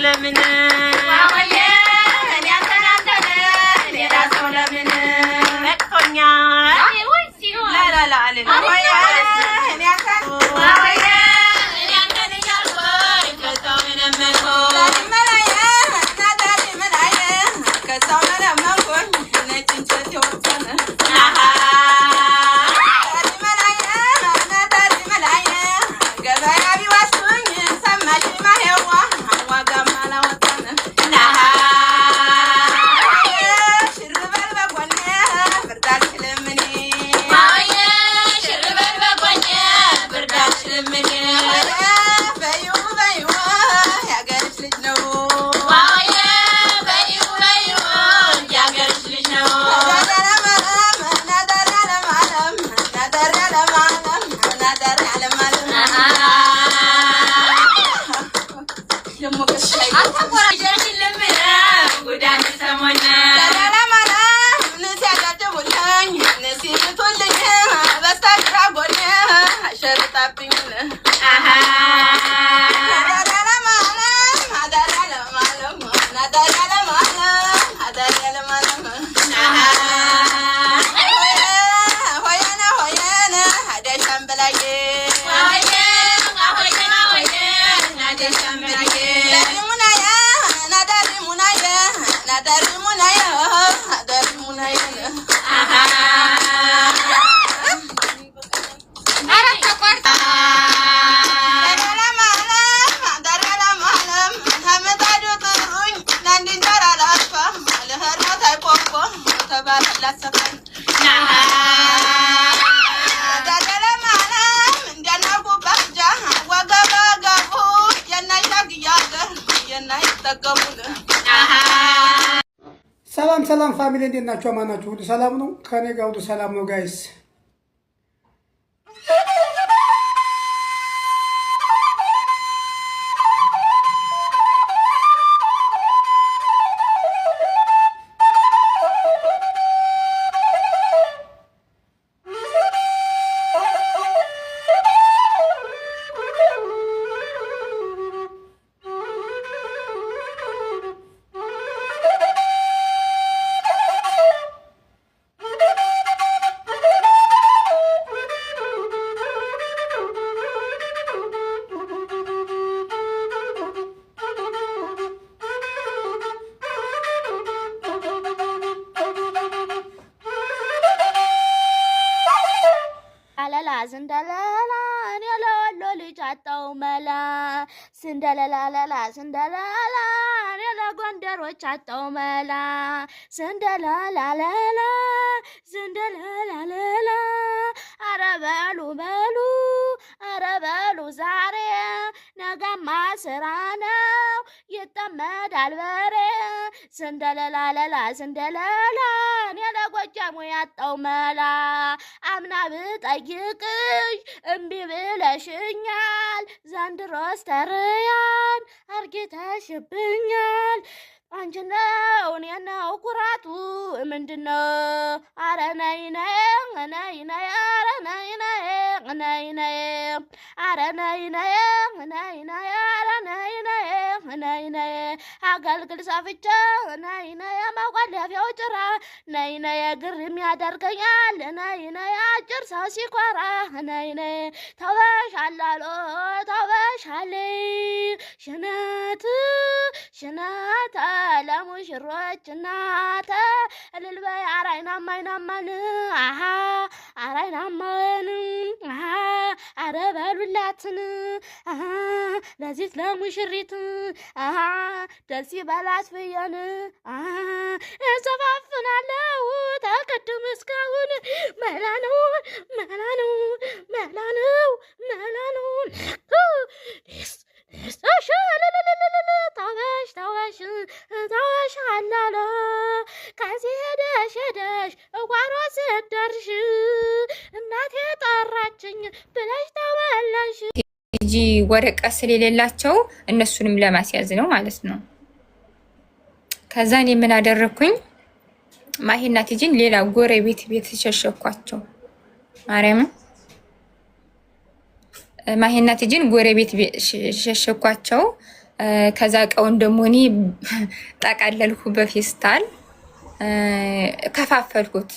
ለምን ዋወየ እኔ አንተናንተነ ሌላ ሰው ለምን መጥቶኛል ላላላ አለን ዋወየ እኔ አንተን ዋወየ እኔ አንተን እያልኩኝ ከሰው ለመንኩ መላየ ናዳሪ መላየ ከሰው ለመንኩኝ ነጭ እንጨት የወሰነ ሰላም ፋሚሊ እንዴት ናችሁ? አማናችሁ? ሁሉ ሰላም ነው? ከኔ ጋር ሁሉ ሰላም ነው ጋይስ። ስንደለላ እኔ ለወሎ ልጅ አጣው መላ ስንደለላላ ስንደለላ እኔ ለጎንደሮች አጣው መላ ስንደለላላ ስንደለላላ አረ በሉ በሉ አረ በሉ ዛሬ ነገማ ስራ ነው ይጠመዳል በሬ ስንደለላላ ስንደለላ እኔ ለጎጃሙ ያጣው መላ አምና ብጠይቅሽ እምቢ ብለሽኛል ዘንድሮስ ተርያን አርግተሽብኛል አንቺ ነው እኔ ነው ኩራቱ ምንድነው አረ ነይ ነይ ነይ ነይ አረ ነይ ነይ ነይ ነይ አረ ነይ ነይ ነይ ነይ አረ ነይ ነይ ነይ ነይ አገልግል ሰፍቼ ነይ ነይ ማቋለፊያው ጭራ ነይ ነይ ግርም ያደርገኛል ነይ ነይ አጭር ሰው ሲኮራ ነይ ነይ ተወሻላሎ ተወሻለ ሽነት ሽናታ ለሙሽሮች እናተ እልልበይ አራይናማይናማን አሃ አራይናማን አሃ አረ በሉላትን አሃ ለዚት ለሙሽሪት አሃ ደስ ይበላት ፍየን አሃ እዘፋፍናለሁ ተቀድም እስካሁን መላ ነው መላ ነው መላ ነው መላ ነው ታወሽ አላለ ከዚህ ሄደሽ እጓሮ ስደርሽ እናቴ ጠራችኝ ብለሽ ተመለሽ እንጂ ወረቀት ስለሌላቸው እነሱንም ለማስያዝ ነው ማለት ነው። ከዛ እኔ ምን አደረኩኝ? ማሂና ቲጂን ሌላ ጎረቤት ቤት ሸሸኳቸው። ማርያም ማሂና ቲጂን ጎረቤት ሸሸኳቸው። ከዛ እቃውን ደግሞ እኔ ጠቀለልኩ በፌስታል ከፋፈልኩት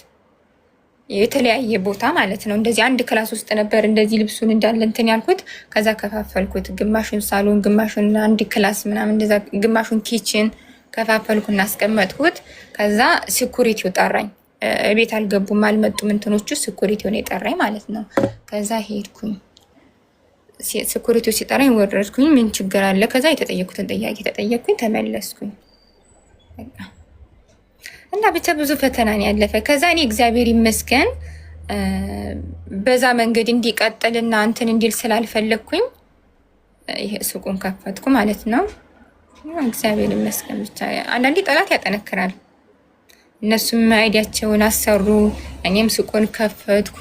የተለያየ ቦታ ማለት ነው። እንደዚህ አንድ ክላስ ውስጥ ነበር እንደዚህ ልብሱን እንዳለ እንትን ያልኩት። ከዛ ከፋፈልኩት፣ ግማሹን ሳሎን፣ ግማሹን አንድ ክላስ ምናምን እንደዛ፣ ግማሹን ኪችን ከፋፈልኩና አስቀመጥኩት። ከዛ ሲኩሪቲው ጠራኝ። ቤት አልገቡም አልመጡም እንትኖቹ፣ ሲኩሪቲው ነው የጠራኝ ማለት ነው። ከዛ ሄድኩኝ። ሲኩሪቲው ሲጠራኝ ወረድኩኝ። ምን ችግር አለ? ከዛ የተጠየኩትን ጥያቄ ተጠየቅኩኝ፣ ተመለስኩኝ በቃ። እና ብቻ ብዙ ፈተና ነው ያለፈ። ከዛ እኔ እግዚአብሔር ይመስገን በዛ መንገድ እንዲቀጥልና እንትን እንዲል ስላልፈለግኩኝ ይሄ ሱቁን ከፈትኩ ማለት ነው። እግዚአብሔር ይመስገን። ብቻ አንዳንዴ ጠላት ያጠነክራል። እነሱም አይዲያቸውን አሰሩ፣ እኔም ሱቁን ከፈትኩ።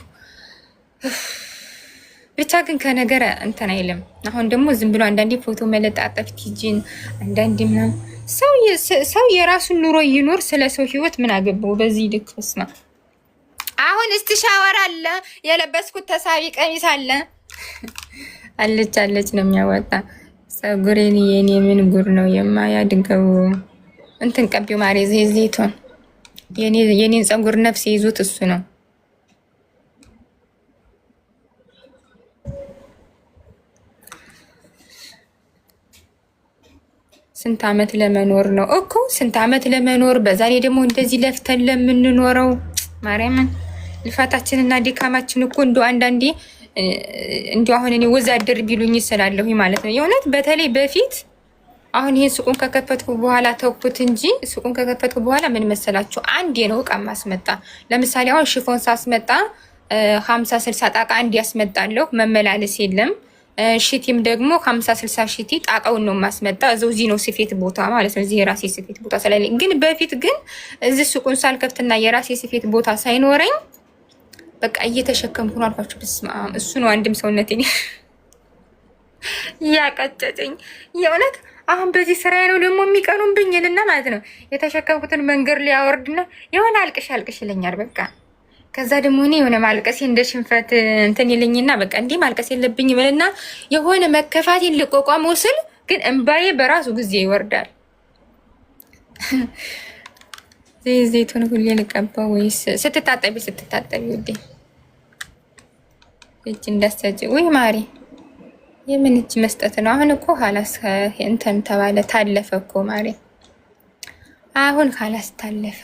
ብቻ ግን ከነገር እንትን አይልም። አሁን ደግሞ ዝም ብሎ አንዳንዴ ፎቶ መለጣጠፍ ቲጂን አንዳንዴ ምናምን ሰው የራሱን ኑሮ ይኖር፣ ስለ ሰው ህይወት ምን አገባው? በዚህ ልክ ስማ። አሁን እስቲ ሻወር አለ፣ የለበስኩት ተሳቢ ቀሚስ አለ አለች ነው የሚያወጣ ፀጉሬን የኔ ምን ጉር ነው የማያድገው። እንትን ቀቢው ማሬ ዘይቱን የኔን ፀጉር ነፍስ ይዞት እሱ ነው። ስንት አመት ለመኖር ነው እኮ ስንት አመት ለመኖር፣ በዛ ላይ ደግሞ እንደዚህ ለፍተን ለምንኖረው ማርያምን ልፋታችንና ድካማችን እኮ እንደው አንዳንዴ እንደው አሁን እኔ ወዛደር ቢሉኝ ስላለሁ ማለት ነው የእውነት። በተለይ በፊት አሁን ይሄን ሱቁን ከከፈትኩ በኋላ ተውኩት እንጂ ሱቁን ከከፈትኩ በኋላ ምን መሰላችሁ፣ አንዴ ነው እቃ ማስመጣ። ለምሳሌ አሁን ሽፎን ሳስመጣ 50 60 ጣቃ አንድ ያስመጣለሁ፣ መመላለስ የለም። ሽቲም ደግሞ 50 60 ሽቲ ጣቃውን ነው ማስመጣ። እዚህ ነው ስፌት ቦታ ማለት ነው። እዚህ የራሴ ስፌት ቦታ ስለሌለኝ፣ ግን በፊት ግን እዚህ ሱቁን ሳልከፍትና የራሴ ስፌት ቦታ ሳይኖረኝ በቃ እየተሸከምኩ ነው አልኳችሁ። በስመ አብ እሱ ነው አንድም ሰውነቴን ያቀጨጨኝ የእውነት። አሁን በዚህ ስራዬ ነው ደግሞ የሚቀኑብኝ ይልና ማለት ነው የተሸከምኩትን መንገድ ላይ ያወርድና የሆነ አልቅሽ ይለኛል በቃ። ከዛ ደግሞ እኔ የሆነ ማልቀሴ እንደ ሽንፈት እንትን ይለኝና በቃ እንዲህ ማልቀስ የለብኝ ብልና የሆነ መከፋቴን ልቋቋመው ስል ግን እንባዬ በራሱ ጊዜ ይወርዳል። ዘይቱን ሁሌ ልቀባው ወይስ ስትታጠቢ ውዴ እጅ እንዳሰጭ? ወይ ማሪ የምን እጅ መስጠት ነው? አሁን እኮ ሀላስ እንትን ተባለ ታለፈ እኮ ማሪ። አሁን ሀላስ ታለፈ።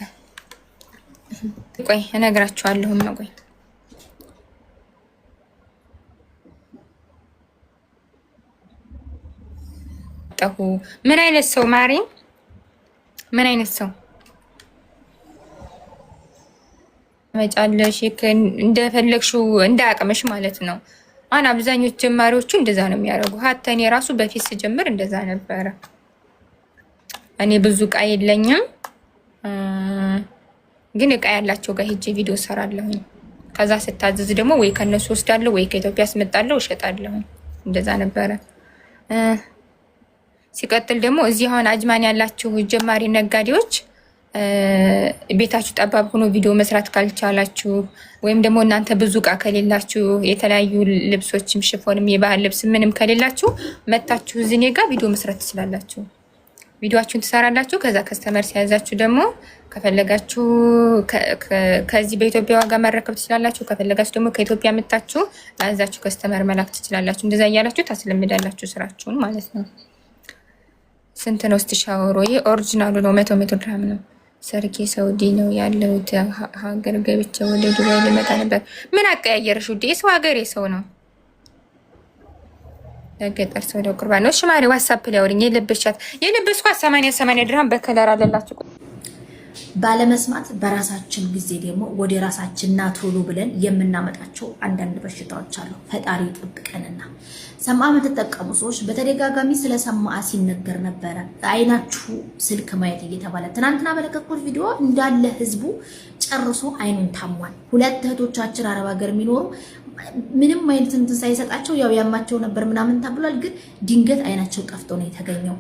ቆይ እነግራችኋለሁ። ቆይ ጠሁ ምን አይነት ሰው ማሪ፣ ምን አይነት ሰው መጫለሽ እንደፈለግሽው እንዳያቅምሽ ማለት ነው። አሁን አብዛኞቹ ጀማሪዎቹ እንደዛ ነው የሚያደርጉ። ሀታ እኔ ራሱ በፊት ስጀምር እንደዛ ነበረ። እኔ ብዙ እቃ የለኝም ግን እቃ ያላቸው ጋር ሄጄ ቪዲዮ ሰራለሁኝ። ከዛ ስታዘዝ ደግሞ ወይ ከነሱ ወስዳለሁ ወይ ከኢትዮጵያ አስመጣለሁ እሸጣለሁ። እንደዛ ነበረ። ሲቀጥል ደግሞ እዚህ አሁን አጅማን ያላችሁ ጀማሪ ነጋዴዎች ቤታችሁ ጠባብ ሆኖ ቪዲዮ መስራት ካልቻላችሁ ወይም ደግሞ እናንተ ብዙ እቃ ከሌላችሁ የተለያዩ ልብሶችም ሽፎንም የባህል ልብስ ምንም ከሌላችሁ መታችሁ እዚህ እኔ ጋር ቪዲዮ መስራት ትችላላችሁ። ቪዲዮአችሁን ትሰራላችሁ። ከዛ ከስተመር ሲያዛችሁ ደግሞ ከፈለጋችሁ ከዚህ በኢትዮጵያ ዋጋ መረከብ ትችላላችሁ። ከፈለጋችሁ ደግሞ ከኢትዮጵያ መታችሁ አዛችሁ ከስተመር መላክ ትችላላችሁ። እንደዛ እያላችሁ ታስለምዳላችሁ ስራችሁን ማለት ነው። ስንት ነው ስትሻወሩ? ይሄ ኦሪጂናሉ ነው። 100 ድርሃም ነው። ሰርጌ ሳውዲ ነው ያለሁት። ሀገር ገብቼ ወደ ዱባይ ልመጣ ነበር። ምን አቀያየርሽ ውዴ? የሰው ሀገር የሰው ነው። ለገጠር ሰው ነው ቁርባን ነው። እሺ ማሪ ዋትስአፕ ላይ አውሪኝ። የለበስኳት 80 ድርሃም በከለር አለላችሁ። ባለመስማት በራሳችን ጊዜ ደግሞ ወደ ራሳችንና ቶሎ ብለን የምናመጣቸው አንዳንድ በሽታዎች አሉ። ፈጣሪ ይጠብቀንና ሰማ የምትጠቀሙ ሰዎች በተደጋጋሚ ስለ ሰማ ሲነገር ነበረ። አይናችሁ ስልክ ማየት እየተባለ ትናንትና በለቀቁት ቪዲዮ እንዳለ ህዝቡ ጨርሶ አይኑን ታሟል። ሁለት እህቶቻችን አረብ ሀገር የሚኖሩ ምንም አይነት እንትን ሳይሰጣቸው ያው ያማቸው ነበር ምናምን ተብሏል። ግን ድንገት አይናቸው ጠፍቶ ነው የተገኘው።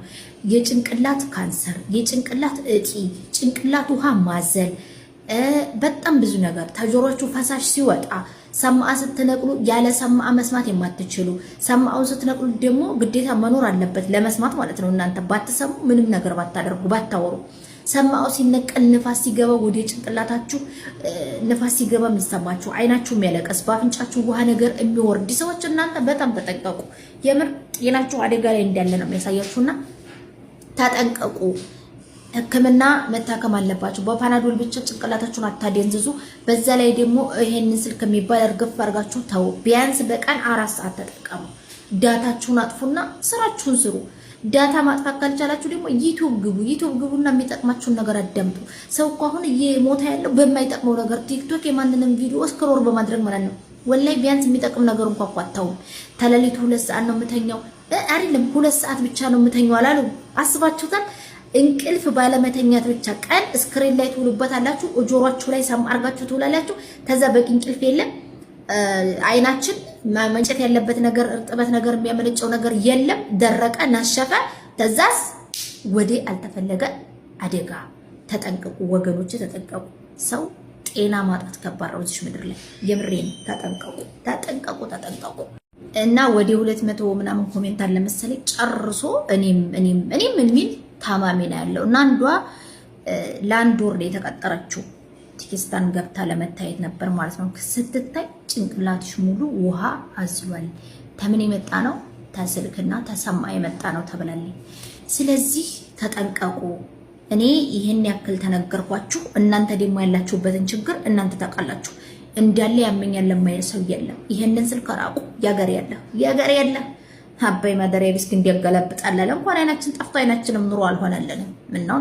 የጭንቅላት ካንሰር፣ የጭንቅላት እጢ፣ ጭንቅላት ውሃ ማዘል፣ በጣም ብዙ ነገር ተጆሮቹ ፈሳሽ ሲወጣ ሰማዓ ስትነቅሉ ያለ ሰማዓ መስማት የማትችሉ ሰማዓውን ስትነቅሉ ደግሞ ግዴታ መኖር አለበት ለመስማት ማለት ነው። እናንተ ባትሰሙ ምንም ነገር ባታደርጉ ባታወሩ ሰማዓው ሲነቀል ንፋስ ሲገባ ወደ ጭንቅላታችሁ ንፋስ ሲገባ የሚሰማችሁ አይናችሁ የሚያለቀስ በአፍንጫችሁ ውሃ ነገር የሚወርድ ሰዎች እናንተ በጣም ተጠንቀቁ። የምር ጤናችሁ አደጋ ላይ እንዳለ ነው የሚያሳያችሁና ተጠንቀቁ። ሕክምና መታከም አለባችሁ። በፓናዶል ብቻ ጭንቅላታችሁን አታደንዝዙ። በዛ ላይ ደግሞ ይሄንን ስልክ የሚባል እርግፍ አድርጋችሁ ተው። ቢያንስ በቀን 4 ሰዓት ተጠቀሙ። ዳታችሁን አጥፉና ስራችሁን ስሩ። ዳታ ማጥፋት ካልቻላችሁ ደግሞ ዩቲዩብ ግቡና የሚጠቅማችሁን ነገር አዳምጡ። ሰው እኮ አሁን እየሞተ ያለው በማይጠቅመው ነገር ቲክቶክ የማንንም ቪዲዮ ስክሮል በማድረግ ማለት ነው። ወላይ ቢያንስ የሚጠቅም ነገር እንኳን አታውም። ተለሊቱ 2 ሰዓት ነው የምተኛው አይደለም 2 ሰዓት ብቻ ነው የምተኛው አላሉ። አስባችሁታል? እንቅልፍ ባለመተኛት ብቻ ቀን ስክሪን ላይ ትውሉበታላችሁ። ጆሮአችሁ ላይ ሰም አርጋችሁ ትውላላችሁ። ከዛ በቂ እንቅልፍ የለም። አይናችን መንጨት ያለበት ነገር እርጥበት ነገር የሚያመነጨው ነገር የለም። ደረቀ ናሸፈ። ተዛስ ወደ አልተፈለገ አደጋ። ተጠንቀቁ ወገኖች ተጠንቀቁ። ሰው ጤና ማጣት ከባድ ነው እዚህ ምድር ላይ። የምሬን ተጠንቀቁ። እና ወደ 200 ምናምን ኮሜንት አለ መሰለኝ ጨርሶ እኔም የሚል ታማሚ ነው ያለው እና አንዷ ለአንድ ወር ላይ የተቀጠረችው ቲክስታን ገብታ ለመታየት ነበር ማለት ነው። ስትታይ ጭንቅላትሽ ሙሉ ውሃ አዝሏል። ተምን የመጣ ነው? ተስልክና ተሰማ የመጣ ነው ተብላለኝ። ስለዚህ ተጠንቀቁ። እኔ ይሄን ያክል ተነገርኳችሁ። እናንተ ደግሞ ያላችሁበትን ችግር እናንተ ታውቃላችሁ። እንዳለ ያመኛል ለማይል ሰው የለም። ይሄንን ስልክ አራቁ። ያገር ያለ አባይ ማደሪያ ቢስክ እንዲያገለብጣለን እንኳን አይናችን ጠፍቶ አይናችንም ኑሮ አልሆነልንም። ምን ነው